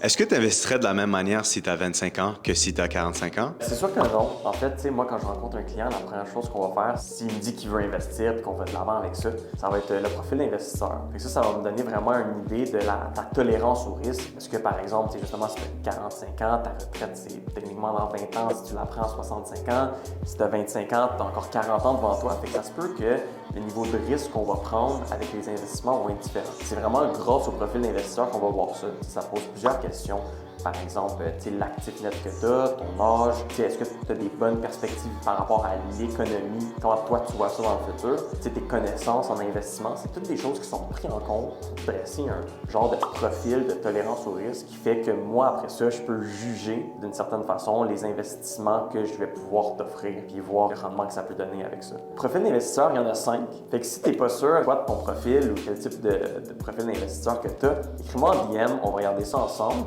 Est-ce que tu investirais de la même manière si tu as 25 ans que si tu as 45 ans? C'est sûr que non. En fait, tu sais, moi, quand je rencontre un client, la première chose qu'on va faire, s'il me dit qu'il veut investir et qu'on va de l'avant avec ça va être le profil d'investisseur. Fait que ça va me donner vraiment une idée de ta tolérance au risque. Est-ce que, par exemple, tu sais, justement, si tu as 45 ans, ta retraite, c'est techniquement dans 20 ans si tu la prends à 65 ans. Si tu as 25 ans, tu as encore 40 ans devant toi. Fait que ça se peut que le niveau de risque qu'on va prendre avec les investissements vont être différents. C'est vraiment grâce au profil d'investisseur qu'on va voir ça. Ça pose plusieurs questions. Par exemple, l'actif net que tu as, ton âge, est-ce que tu as des bonnes perspectives par rapport à l'économie, comment toi tu vois ça dans le futur, tes connaissances en investissement, c'est toutes des choses qui sont prises en compte pour dresser un genre de profil de tolérance au risque qui fait que moi, après ça, je peux juger d'une certaine façon les investissements que je vais pouvoir t'offrir puis voir le rendement que ça peut donner avec ça. Profil d'investisseur, il y en a 5. Fait que si tu n'es pas sûr, toi, de ton profil ou quel type de profil d'investisseur que tu as, écris-moi en DM, on va regarder ça ensemble.